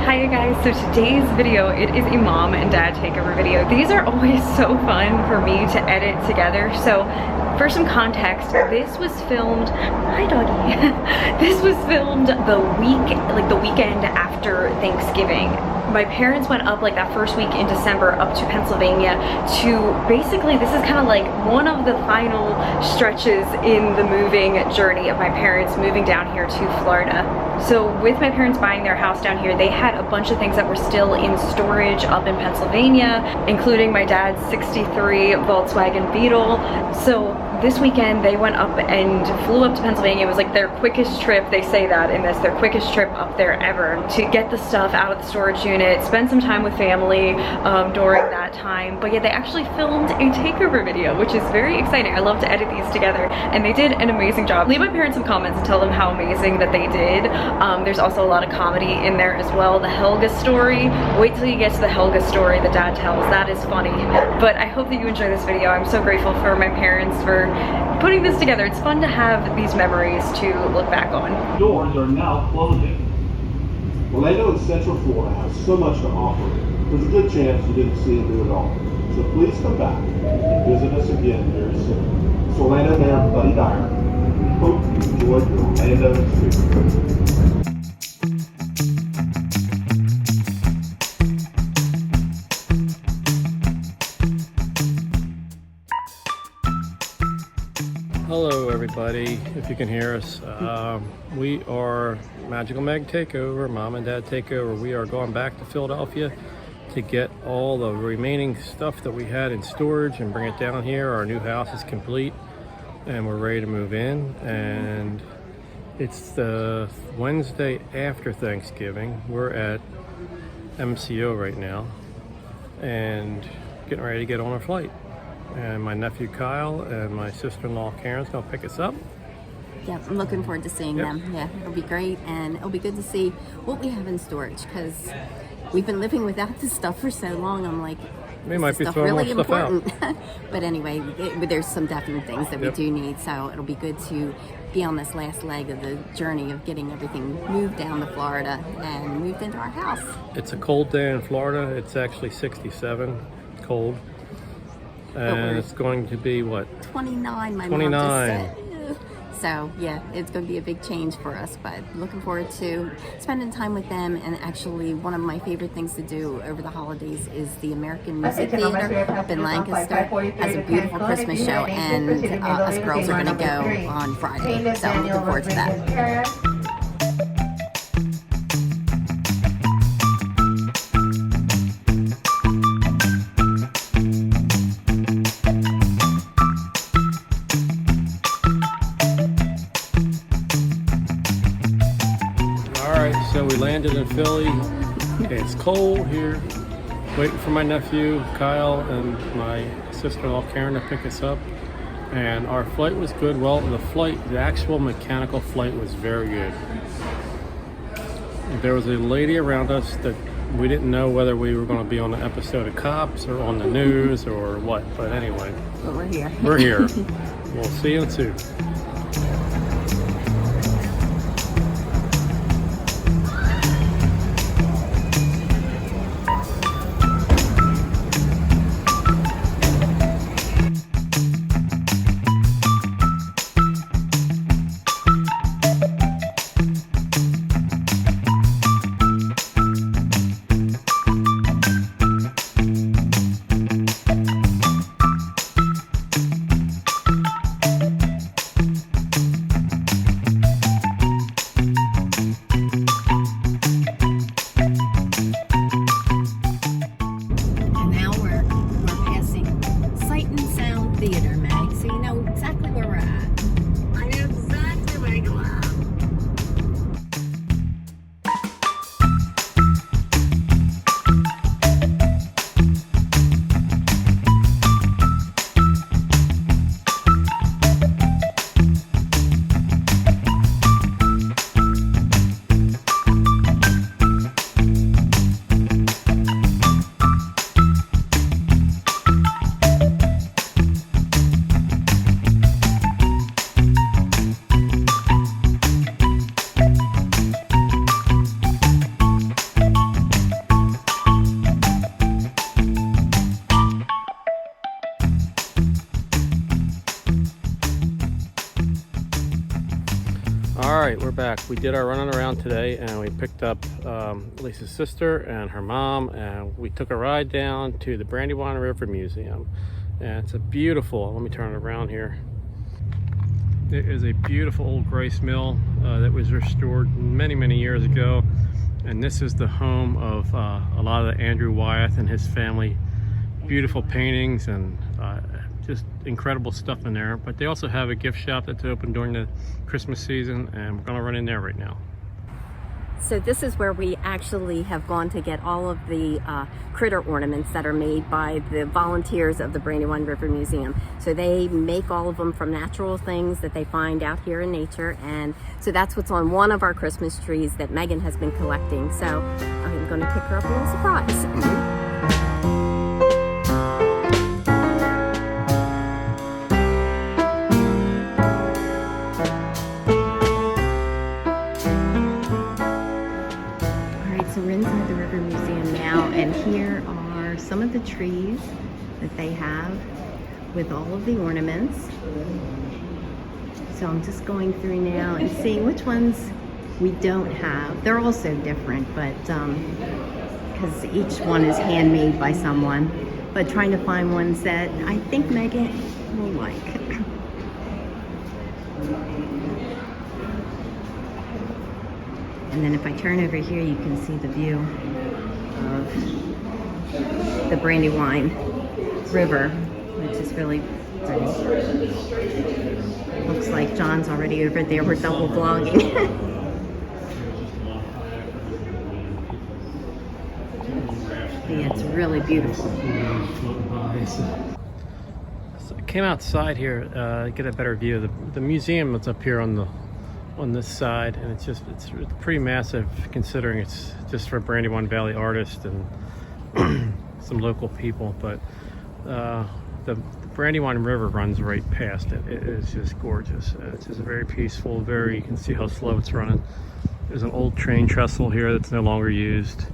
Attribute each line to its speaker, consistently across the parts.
Speaker 1: Hi you guys, so today's video, it is a mom and dad takeover video. These are always so fun for me to edit together. So for some context, this was filmed, hi doggy, this was filmed the weekend after Thanksgiving. My parents went up like that first week in December up to Pennsylvania to basically, this is kind of like one of the final stretches in the moving journey of my parents moving down here to Florida. So with my parents buying their house down here, they had a bunch of things that were still in storage up in Pennsylvania, including my dad's 63 Volkswagen Beetle. So this weekend they went up and flew up to Pennsylvania. It was like their quickest trip, they say that in this, their quickest trip up there ever, to get the stuff out of the storage unit, spend some time with family during that time. But yeah, they actually filmed a takeover video, which is very exciting. I love to edit these together, and they did an amazing job. Leave my parents some comments and tell them how amazing that they did. There's also a lot of comedy in there as well. The Helga story, wait till you get to the Helga story the dad tells, that is funny. But I hope that you enjoy this video. I'm so grateful for my parents for putting this together. It's fun to have these memories to look back on.
Speaker 2: Doors are now closing.
Speaker 3: Orlando and Central Florida have so much to offer. There's a good chance you didn't see and do it all. So please come back and visit us again very soon. It's Orlando Mayor Buddy Dyer. Hope you enjoyed your Orlando experience.
Speaker 4: Hello everybody, if you can hear us. We are Magical Meg Takeover, Mom and Dad Takeover. We are going back to Philadelphia to get all the remaining stuff that we had in storage and bring it down here. Our new house is complete and we're ready to move in, and it's the Wednesday after Thanksgiving. We're at MCO right now and getting ready to get on our flight. And my nephew Kyle and my sister-in-law Karen's gonna pick us up.
Speaker 5: Yeah, I'm looking forward to seeing them. Yeah, it'll be great, and it'll be good to see what we have in storage, because we've been living without this stuff for so long. I'm like,
Speaker 4: We might be
Speaker 5: stuff
Speaker 4: throwing
Speaker 5: really
Speaker 4: more stuff
Speaker 5: important?
Speaker 4: out.
Speaker 5: But anyway, there's some definite things that we do need, so it'll be good to be on this last leg of the journey of getting everything moved down to Florida and moved into our house.
Speaker 4: It's a cold day in Florida. It's actually 67, cold. And it's going to be what?
Speaker 5: 29, my
Speaker 4: 29.
Speaker 5: mom just said. So yeah, it's going to be a big change for us, but looking forward to spending time with them. And actually, one of my favorite things to do over the holidays is the American Music Theater up in Lancaster has a beautiful Christmas show, and us girls are going to go on Friday. So I'm looking forward to that.
Speaker 4: So we landed in Philly. It's cold here. Waiting for my nephew Kyle and my sister-in-law Karen to pick us up. And our flight was good. Well, the actual mechanical flight was very good. There was a lady around us that we didn't know whether we were going to be on an episode of Cops or on the news or what. But anyway,
Speaker 5: But we're here.
Speaker 4: we're here. We'll see you soon. right, we're back. We did our running around today and we picked up Lisa's sister and her mom, and we took a ride down to the Brandywine River Museum. And it's a beautiful, let me turn it around here. It is a beautiful old grist mill that was restored many years ago. And this is the home of a lot of the Andrew Wyeth and his family. Beautiful paintings and just incredible stuff in there. But they also have a gift shop that's open during the Christmas season, and we're gonna run in there right now.
Speaker 5: So this is where we actually have gone to get all of the critter ornaments that are made by the volunteers of the Brandywine River Museum. So they make all of them from natural things that they find out here in nature, and so that's what's on one of our Christmas trees that Megan has been collecting. So I'm going to pick her up a little surprise. And here are some of the trees that they have with all of the ornaments. So I'm just going through now and seeing which ones we don't have. They're all so different, but because each one is handmade by someone, but trying to find ones that I think Megan will like. And then if I turn over here, you can see the view of the Brandywine River, which is really pretty. Looks like John's already over there. We're double vlogging. Yeah, it's really beautiful.
Speaker 4: So I came outside here to get a better view. The museum is up here on this side, and it's pretty massive considering it's just for Brandywine Valley artists and some local people. But the Brandywine River runs right past it. It is just gorgeous. It's just very peaceful. You can see how slow it's running. There's an old train trestle here that's no longer used,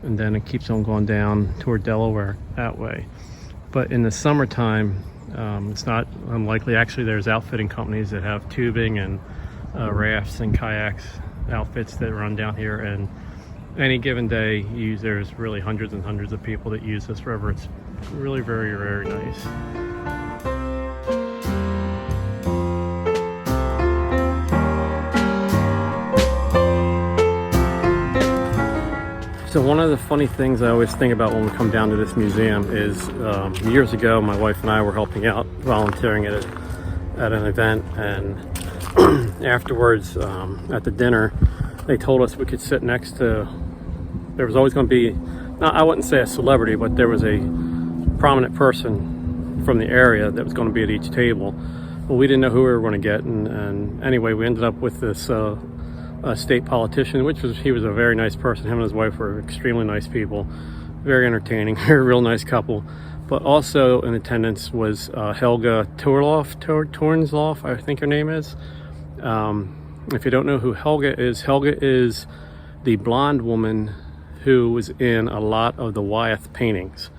Speaker 4: and then it keeps on going down toward Delaware that way. But in the summertime, it's not unlikely. Actually, there's outfitting companies that have tubing and rafts and kayaks outfits that run down here, and any given day there's really hundreds and hundreds of people that use this river. It's really very nice. So one of the funny things I always think about when we come down to this museum is years ago my wife and I were helping out, volunteering at an event, and afterwards at the dinner they told us we could sit next to, there was always going to be, I wouldn't say a celebrity, but there was a prominent person from the area that was going to be at each table. Well, we didn't know who we were going to get, and anyway we ended up with this state politician, he was a very nice person. Him and his wife were extremely nice people, very entertaining, a real nice couple. But also in attendance was Helga Tornsloff, I think her name is. If you don't know who Helga is the blonde woman who was in a lot of the Wyeth paintings.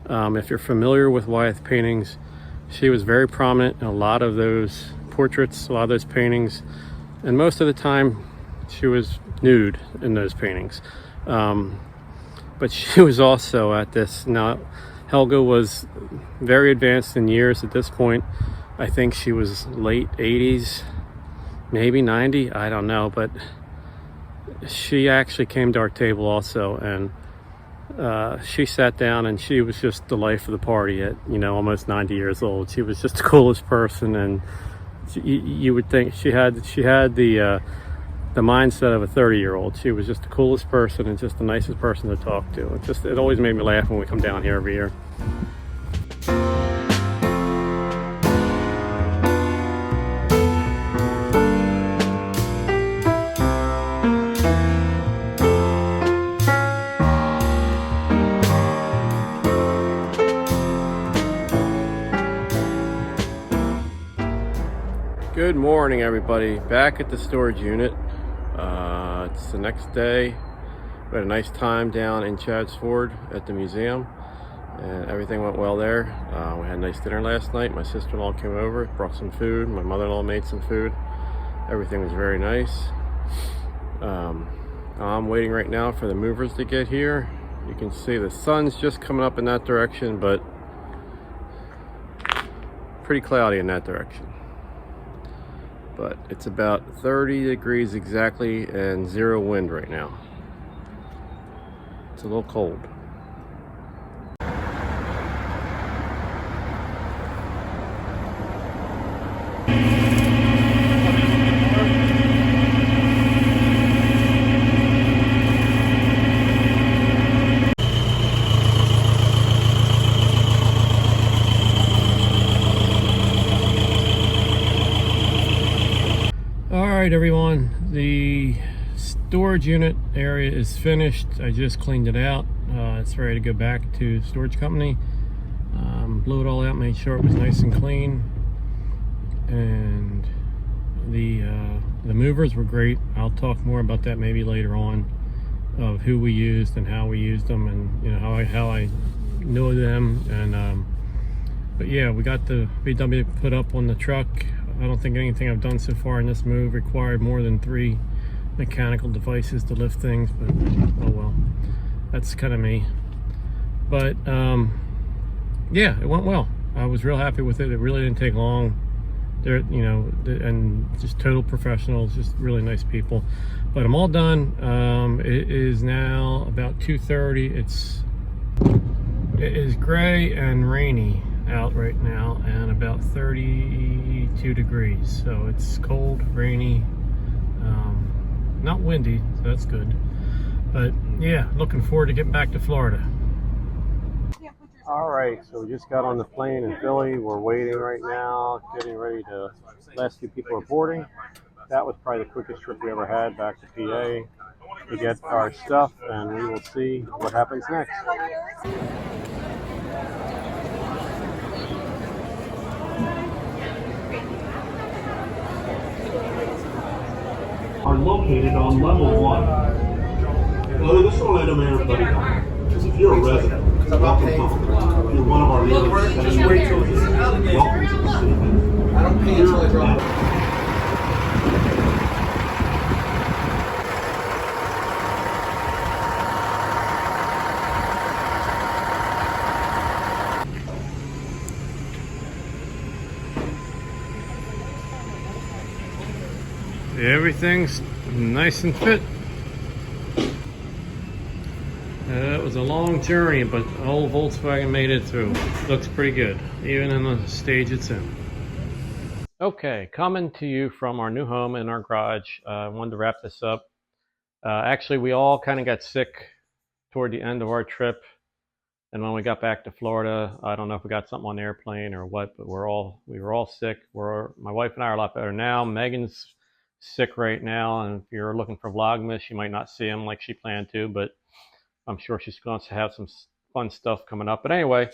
Speaker 4: If you're familiar with Wyeth paintings, she was very prominent in a lot of those portraits, a lot of those paintings, and most of the time she was nude in those paintings. But she was also at this. Now, Helga was very advanced in years at this point. I think she was late 80s, maybe 90, I don't know, but she actually came to our table also, and she sat down, and she was just the life of the party at, almost 90 years old. She was just the coolest person, and you would think she had the mindset of a 30-year-old. She was just the coolest person and just the nicest person to talk to. It always made me laugh when we come down here every year. Good morning, everybody. Back at the storage unit. It's the next day. We had a nice time down in Chadds Ford at the museum, and everything went well there. We had a nice dinner last night. My sister-in-law came over, brought some food. My mother-in-law made some food, Everything was very nice. I'm waiting right now for the movers to get here. You can see the sun's just coming up in that direction, but pretty cloudy in that direction. But it's about 30 degrees exactly and 0 wind right now. It's a little cold. Alright everyone, the storage unit area is finished. I just cleaned it out. It's ready to go back to the storage company. Blew it all out, made sure it was nice and clean. And the movers were great. I'll talk more about that maybe later on, of who we used and how we used them, and you know how I know them. And but yeah, we got the VW put up on the truck. I don't think anything I've done so far in this move required more than 3 mechanical devices to lift things, but oh well, that's kind of me. But yeah, it went well. I was real happy with it. It really didn't take long. They're, you know, and just total professionals, just really nice people. But I'm all done. It is now about 2:30. It is gray and rainy out right now, and about 32 degrees. So it's cold, rainy, not windy, so that's good. But yeah, looking forward to getting back to Florida. All right, so we just got on the plane in Philly. We're waiting right now, getting ready to, last few people are boarding. That was probably the quickest trip we ever had back to PA to get our stuff, and we will see what happens next.
Speaker 2: Are located on level 1.
Speaker 3: Hello, this is Orlando Mayor Buddy Dyer. If you're a resident, welcome home. If you're one of our nearly 70 residents, welcome to the city. I don't pay until I drop.
Speaker 4: Everything's nice and fit. It was a long journey, but the old Volkswagen made it through. Looks pretty good, even in the stage it's in. Okay, coming to you from our new home in our garage. I wanted to wrap this up. Actually, we all kind of got sick toward the end of our trip. And when we got back to Florida, I don't know if we got something on the airplane or what, but we were all sick. My wife and I are a lot better now. Megan's sick right now, and if you're looking for Vlogmas, you might not see him like she planned to, but I'm sure she's going to have some fun stuff coming up. But anyway,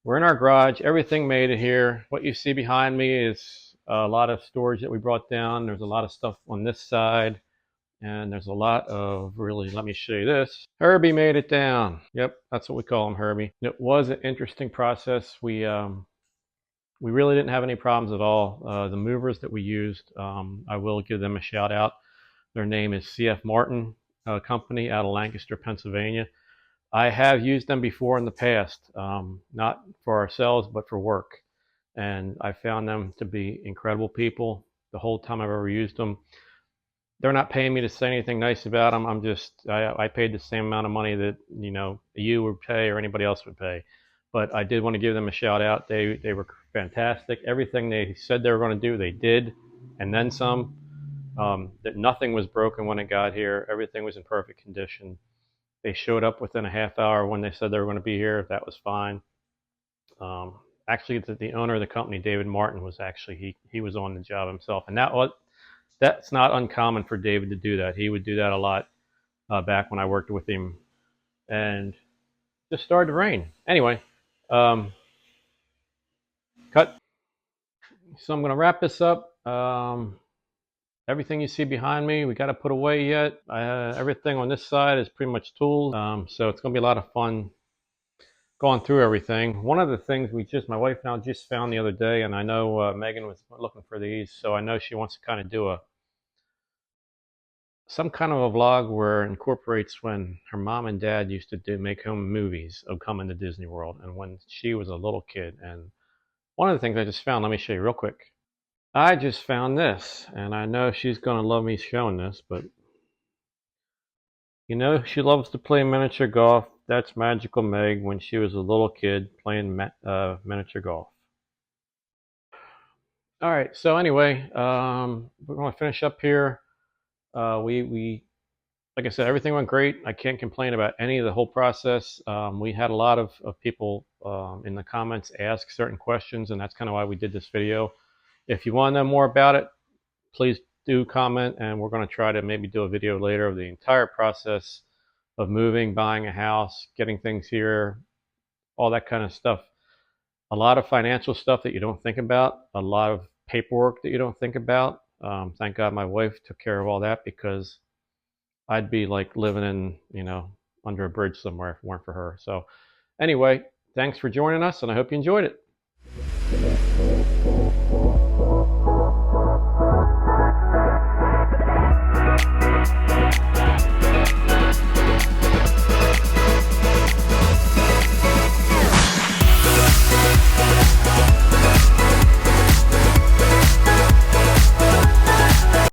Speaker 4: we're in our garage. Everything made it here. What you see behind me is a lot of storage that we brought down. There's a lot of stuff on this side, and there's a lot of, really, let me show you this. Herbie made it down. Yep, that's what we call him, Herbie. It was an interesting process. We really didn't have any problems at all. The movers that we used, I will give them a shout out. Their name is CF Martin Company out of Lancaster, Pennsylvania. I have used them before in the past, not for ourselves, but for work. And I found them to be incredible people the whole time I've ever used them. They're not paying me to say anything nice about them. I paid the same amount of money that, you know, you would pay or anybody else would pay. But I did want to give them a shout out. They were fantastic. Everything they said they were going to do, they did, and then some. That nothing was broken when it got here. Everything was in perfect condition. They showed up within a half hour when they said they were going to be here. That was fine. Actually, the owner of the company, David Martin, was actually he was on the job himself, and that's not uncommon for David to do that. He would do that a lot back when I worked with him, and just started to rain. Anyway. Cut. So I'm going to wrap this up. Everything you see behind me, we got to put away yet. Everything on this side is pretty much tools. So it's going to be a lot of fun going through everything. One of the things my wife and I just found the other day, and I know Megan was looking for these, so I know she wants to kind of do a some kind of a vlog where it incorporates when her mom and dad used to make home movies of coming to Disney World and when she was a little kid. And one of the things I just found, let me show you real quick. I just found this, and I know she's going to love me showing this, but you know, she loves to play miniature golf. That's Magical Meg when she was a little kid playing miniature golf. All right, so anyway, we're going to finish up here. We like I said, everything went great. I can't complain about any of the whole process. We had a lot of people in the comments ask certain questions, and that's kind of why we did this video. If you want to know more about it, please do comment, and we're going to try to maybe do a video later of the entire process of moving, buying a house, getting things here, all that kind of stuff. A lot of financial stuff that you don't think about, a lot of paperwork that you don't think about. Thank God my wife took care of all that, because I'd be like living in, you know, under a bridge somewhere if it weren't for her. So anyway, thanks for joining us, and I hope you enjoyed it.